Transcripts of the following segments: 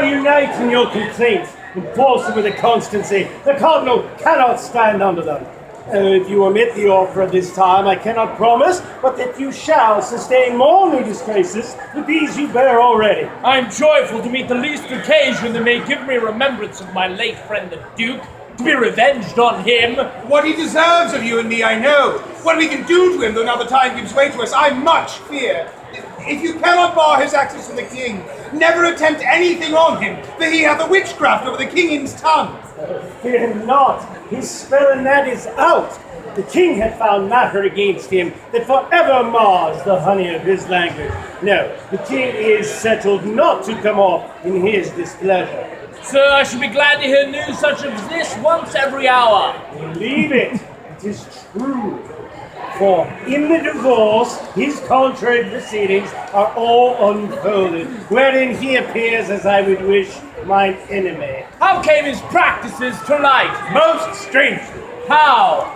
unite in your complaints and force them with a constancy. The Cardinal cannot stand under them. If you omit the offer at this time, I cannot promise, but that you shall sustain more new disgraces than these you bear already. I am joyful to meet the least occasion that may give me remembrance of my late friend the Duke, to be revenged on him. What he deserves of you and me, I know. What we can do to him, though now the time gives way to us, I much fear. If you cannot bar his access to the king, never attempt anything on him, for he hath a witchcraft over the king's tongue. Fear not, his spell and that is out. The king had found matter against him that forever mars the honey of his language. No, the king is settled not to come off in his displeasure. Sir, I should be glad to hear news such as this once every hour. Believe it, it is true. For in the divorce, his contrary proceedings are all unfolded, wherein he appears as I would wish mine enemy. How came his practices to light? Most strangely. How?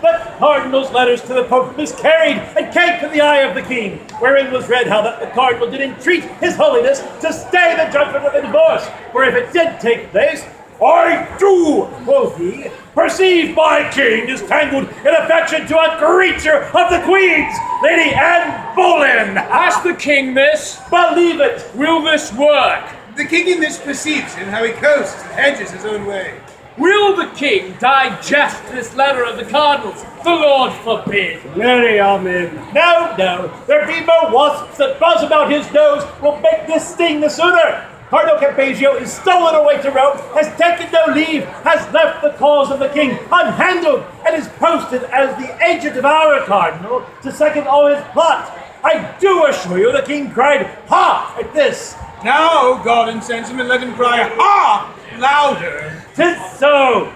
The Cardinal's letters to the Pope miscarried and came to the eye of the King, wherein was read how that the Cardinal did entreat His Holiness to stay the judgment of the divorce, for if it did take place, I do, quoth he, perceive my king is tangled in affection to a creature of the Queen's, Lady Anne Boleyn. Ask the king this. Believe it. Will this work? The king in this perceives him, how he coasts and hedges his own way. Will the king digest this letter of the Cardinal's? The Lord forbid. Mary, amen. No, there be more wasps that buzz about his nose will make this sting the sooner. Cardinal Campeggio is stolen away to Rome, has taken no leave, has left the cause of the king unhandled, and is posted as the agent of our cardinal to second all his plots. I do assure you the king cried, ha, at this. Now, God incensed him and let him cry, ha, louder. 'Tis so.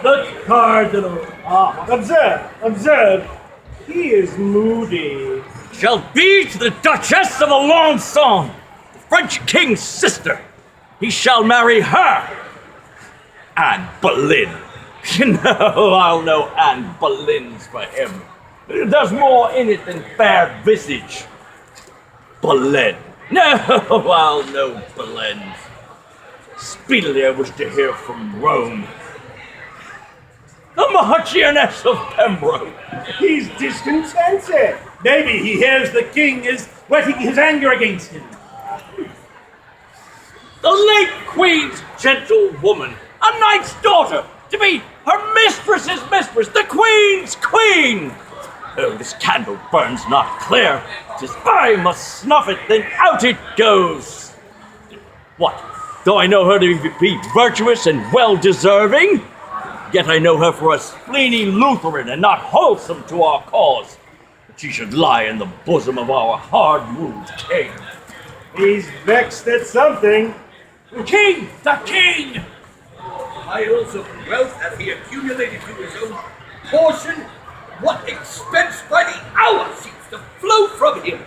The cardinal. Observe, he is moody. Shall be to the Duchess of Alençon, the French king's sister. He shall marry her. Anne Boleyn. I'll know Anne Boleyn's for him. There's more in it than fair visage. Boleyn. No, I'll know Boleyn's. Speedily I wish to hear from Rome. The Marchioness of Pembroke. He's discontented. Maybe he hears the king is whetting his anger against him. The late Queen's gentlewoman, a knight's daughter, to be her mistress's mistress, the Queen's queen. Oh, this candle burns not clear. 'Tis I must snuff it, then out it goes. What? Though I know her to be virtuous and well-deserving, yet I know her for a spleeny Lutheran and not wholesome to our cause, that she should lie in the bosom of our hard-moved king. He's vexed at something. The king! I also wealth hath he accumulated to his own portion. What expense by the hour seems to flow from him.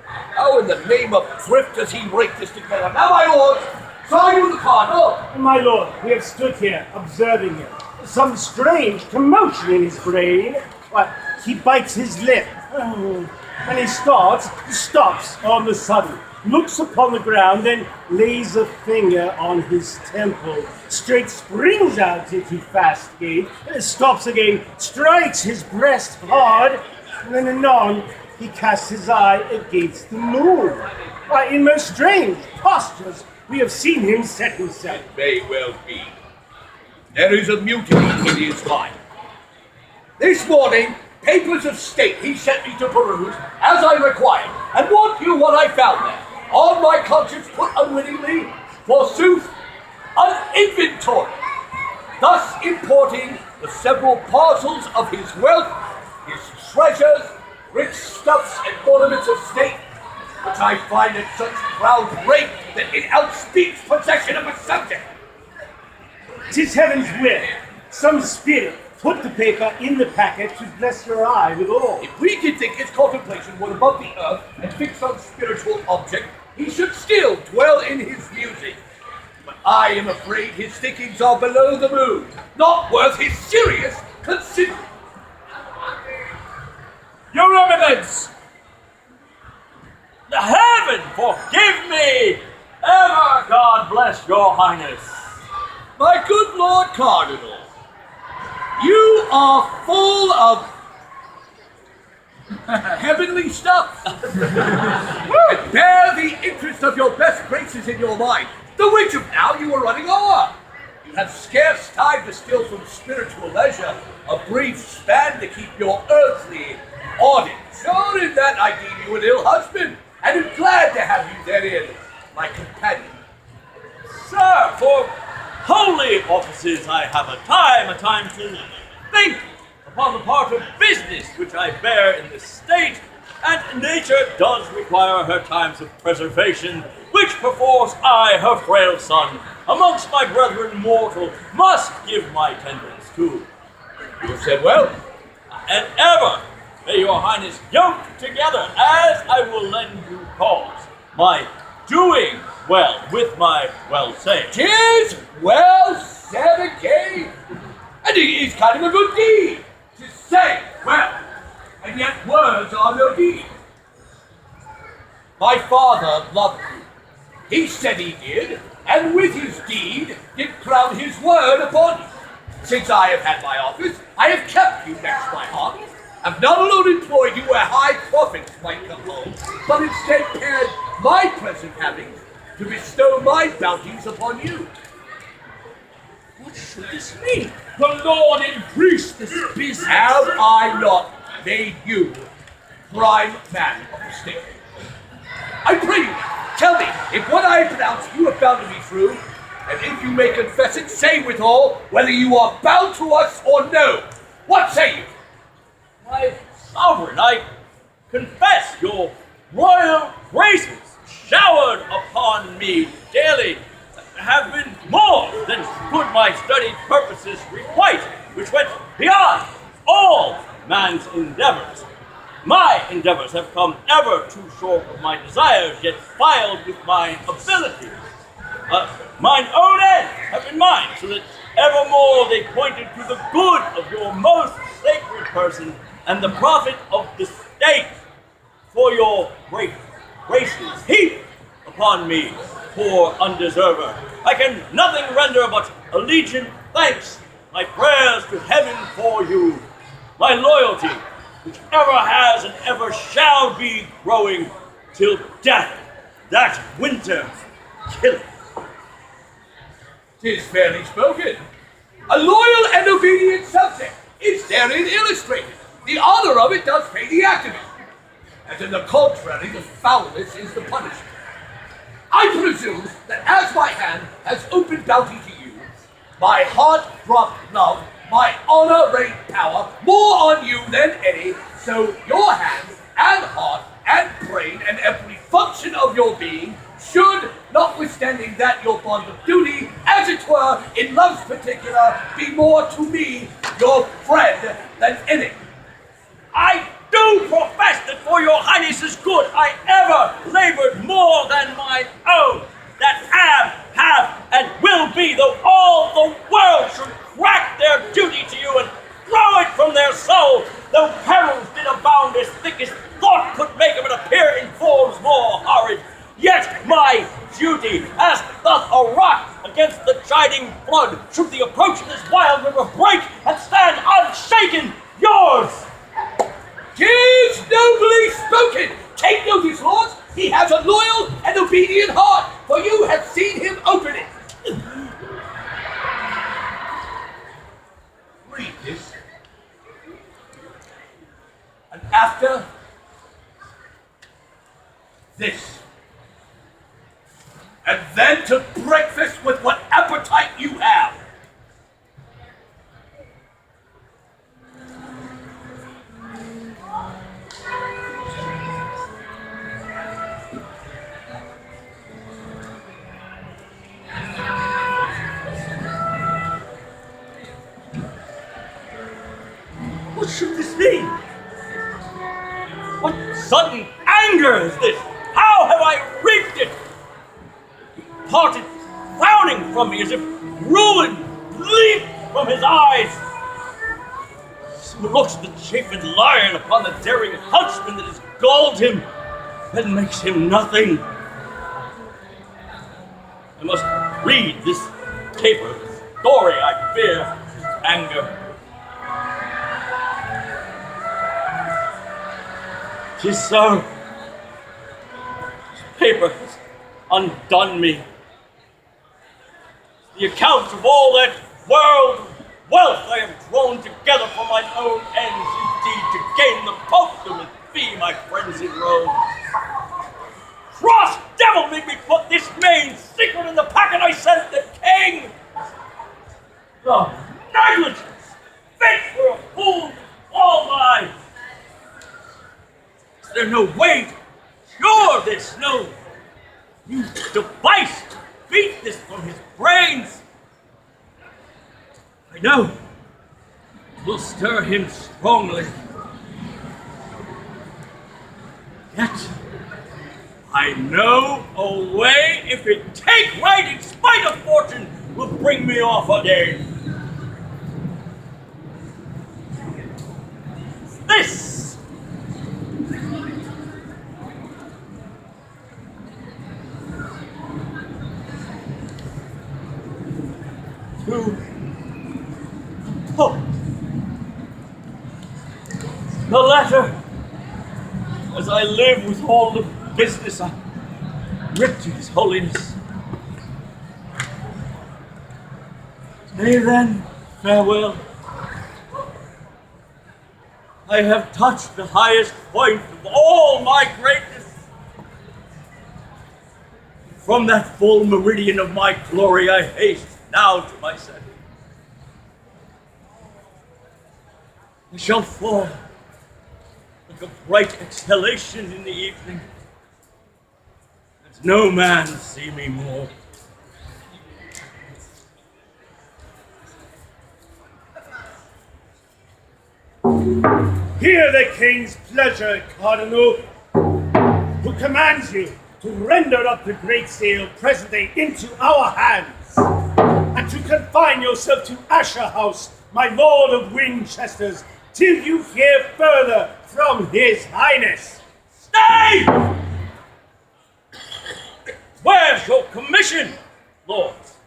How in the name of thrift does he rake this together? Now, my lords, sign you the cardinal. My lord, we have stood here observing him. Some strange commotion in his brain. Why, he bites his lip. And he stops on the sudden, looks upon the ground, then lays a finger on his temple, straight springs out into fast gait, stops again, strikes his breast hard, and then anon he casts his eye against the moon. Why, in most strange postures we have seen him set himself. It may well be. There is a mutiny in his mind. This morning, papers of state he sent me to peruse, as I required, and want you what I found there. On my conscience put unwittingly, forsooth, an inventory, thus importing the several parcels of his wealth, his treasures, rich stuffs and ornaments of state, which I find at such proud rate that it outspeaks possession of a subject. 'Tis heaven's will. Some spirit put the paper in the packet to bless your eye withal. If we did think his contemplation were above the earth and fixed on spiritual object, he should still dwell in his music. But I am afraid his thinkings are below the moon, not worth his serious consideration. Your Eminence! Heaven forgive me! Ever God bless your highness. My good Lord Cardinal, you are full of heavenly stuff. And bear the interest of your best graces in your mind, the which of now you are running o'er. You have scarce time to steal from spiritual leisure a brief span to keep your earthly audit. Sure, in that I deem you an ill husband, and am glad to have you therein, my companion. Sir, for holy offices I have a time to think upon the part of business which I bear in this state, and nature does require her times of preservation, which perforce I, her frail son, amongst my brethren mortal, must give my tendance to. You have said well. And ever may your highness yoke together, as I will lend you cause, my doing well with my well saying. 'Tis well said again, and it is kind of a good deed to say well, and yet words are no deed. My father loved you. He said he did, and with his deed did crown his word upon you. Since I have had my office, I have kept you next my heart, have not alone employed you where high profits might come home, but instead pared my present havings to bestow my bounties upon you. What should this mean? The Lord increase this business. Have I not made you prime man of the state? I pray you, tell me if what I pronounce you have found to be true, and if you may confess it, say withal whether you are bound to us or no. What say you? My sovereign, I confess your royal graces showered upon me daily have been more than could my studied purposes requite, which went beyond all man's endeavors. My endeavors have come ever too short of my desires, yet filed with mine abilities. Mine own ends have been mine, so that evermore they pointed to the good of your most sacred person and the profit of the state. For your great graces heap upon me, poor undeserver, I can nothing render but allegiant thanks, my prayers to heaven for you, my loyalty, which ever has and ever shall be growing till death, that winter killeth. 'Tis fairly spoken. A loyal and obedient subject is therein illustrated. The honor of it does pay the act of it. As in the contrary, the foulness is the punishment. I presume that as my hand has opened bounty to you, my heart dropped love, my honor reigned power, more on you than any, so your hand and heart and brain and every function of your being should, notwithstanding that your bond of duty, as it were, in love's particular, be more to me, your friend, than any. I do profess that for your highness's good I ever labored more than mine own, that am, have, and will be, though all the world should crack their duty to you and throw it from their soul, though perils did abound as thick as thought could make them appear in forms more horrid. Yet my duty, as doth a rock against the chiding flood, should the approach of this wild river break and stand unshaken, yours. 'Tis nobly spoken. Take notice, lords, he has a loyal and obedient heart, for you have seen him open it. Read this. And after this, and then to breakfast with what appetite you have. What should this mean? What sudden anger is this? How have I reaped it? He parted, frowning from me as if ruin leaped from his eyes. So looks the chafed lion upon the daring huntsman that has galled him and makes him nothing. I must read this paper, this story. I fear his anger. 'Tis so. This paper has undone me. The account of all that world of wealth I have thrown together for mine own ends, indeed, to gain the popedom and fee my friends in Rome. Cross devil made me put this main secret in the packet I sent the king! The negligence, fit for a fool, all mine! Is there no way to cure this? No new device to beat this from his brains? I know it will stir him strongly. Yet I know a way, if it take right in spite of fortune, will bring me off again. This! To Pope. The letter, as I live with all the business I writ to His Holiness. Nay then, farewell. I have touched the highest point of all my greatness. From that full meridian of my glory I haste now to my setting. I shall fall like a bright exhalation in the evening. Let no man see me more. Hear the king's pleasure, Cardinal, who commands you to render up the great seal presently into our hands, and to confine yourself to Asher House, my lord of Winchester's, till you hear further from his highness. Stay! Where's your commission, lords?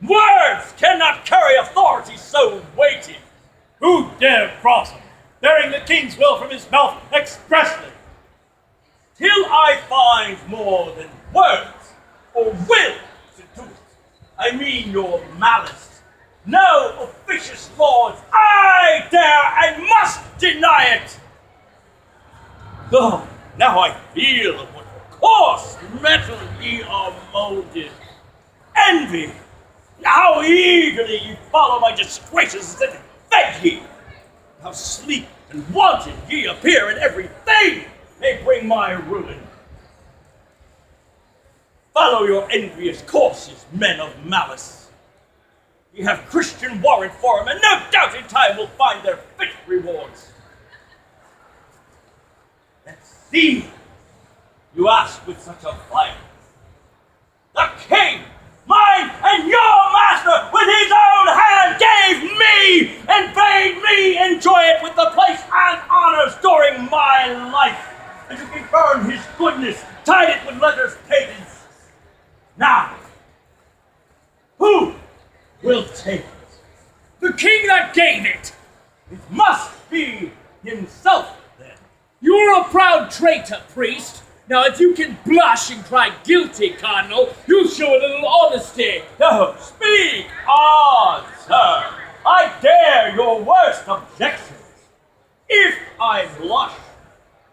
Words cannot carry authority so weighty. Who dare cross him, bearing the king's will from his mouth expressly? Till I find more than words or will to do it. I mean your malice. No, officious lords, I dare and must deny it. Oh, now I feel of what coarse metal ye are molded. Envy, how eagerly ye follow my disgraces that fed ye. How sleek and wanton ye appear in everything may bring my ruin. Follow your envious courses, men of malice. Ye have Christian warrant for them, and no doubt in time will find their fit rewards. Let's see, you ask with such a violence. The king, mine and your master, with his own hand gave me and bade me enjoy it with the place and honors during my life, and to confirm his goodness, tied it with letters patent. Now, who will take it? The king that gave it! It must be himself, then. You're a proud traitor, priest. Now, if you can blush and cry guilty, Cardinal, you'll show a little honesty. No, speak on, sir. I dare your worst objections. If I blush,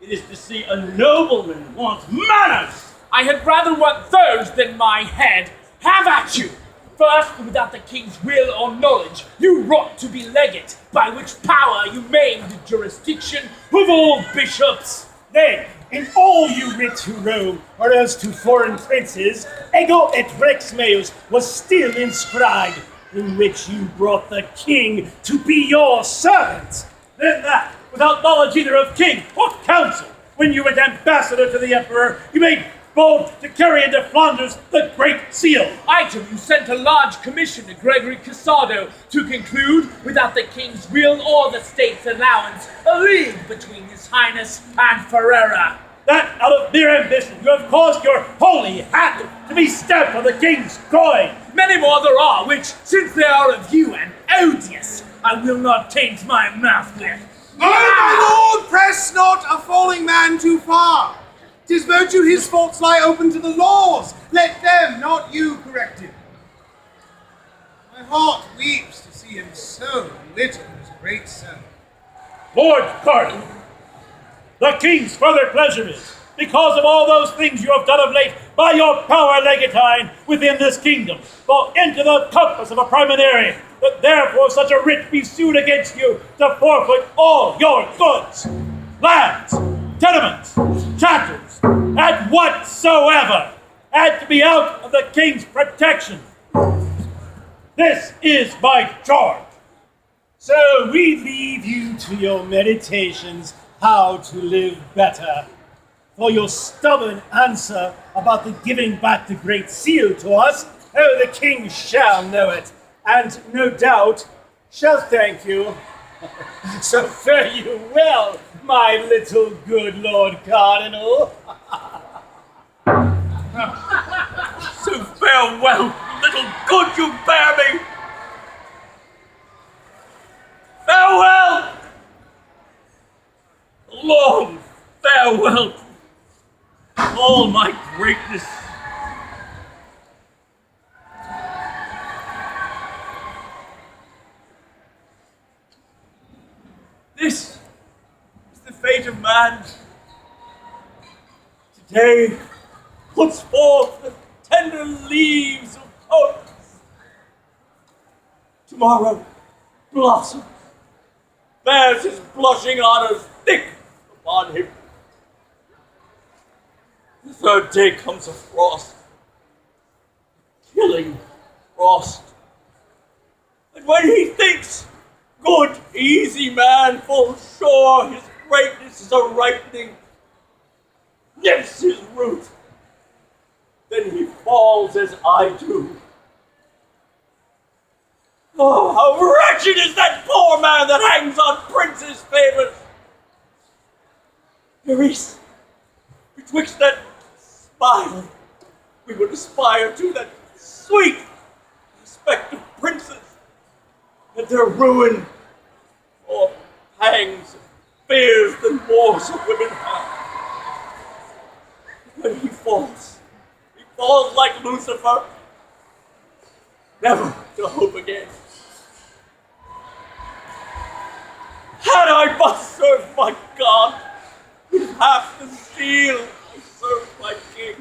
it is to see a nobleman want manners. I had rather want those than my head. Have at you! First, without the king's will or knowledge, you wrought to be legate, by which power you maimed the jurisdiction of all bishops. Nay, in all you writ to Rome, or else to foreign princes, ego et rex meus was still inscribed, in which you brought the king to be your servant. Then that, without knowledge either of king or council, when you went ambassador to the emperor, you made bold to carry into Flanders the Great Seal. Item, you sent a large commission to Gregory Casado to conclude, without the king's will or the state's allowance, a league between his highness and Ferrera. that out of mere ambition you have caused your holy hat to be stamped on the king's coin. Many more there are, which, since they are of you and odious, I will not taint my mouth with. Oh, my lord, press not a falling man too far. 'Tis virtue his faults lie open to the laws. Let them, not you, correct him. My heart weeps to see him so little his great self. Lord Cardinal, the king's further pleasure is, because of all those things you have done of late by your power legatine within this kingdom, fall into the compass of a primanery, that therefore such a writ be sued against you to forfeit all your goods, lands, tenements, chattels, and whatsoever, and to be out of the king's protection. This is my charge. So we leave you to your meditations how to live better. For your stubborn answer about the giving back the Great Seal to us, oh, the king shall know it, and no doubt shall thank you. So fare you well, my little good Lord Cardinal. So farewell, little good you bear me. Farewell! Long farewell to all my greatness. This is the fate of man. Today puts forth the tender leaves of hope. Tomorrow blossoms, bears his blushing honors thick upon him. The third day comes a frost, killing frost. And when he thinks, good, easy man, full sure his greatness is a ripening, nips his root, then he falls as I do. Oh, how wretched is that poor man that hangs on princes' favors! Maurice, betwixt that smile we would aspire to, that sweet aspect of princes, and their ruin, or pangs and fears than wars of women have. When he falls like Lucifer, never to hope again. Had I but served my God with half the zeal I served my king,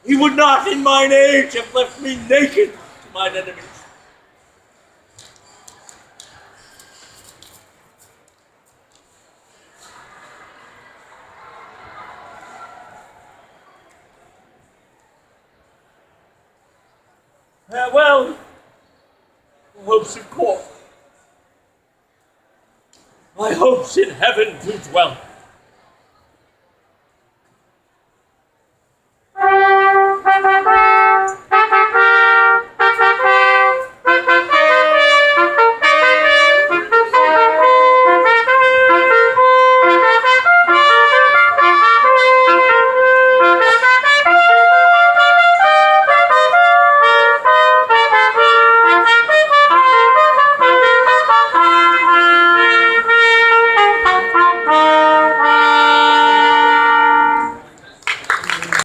he would not in mine age have left me naked to mine enemies. Farewell, hopes of court. My hopes in heaven do dwell.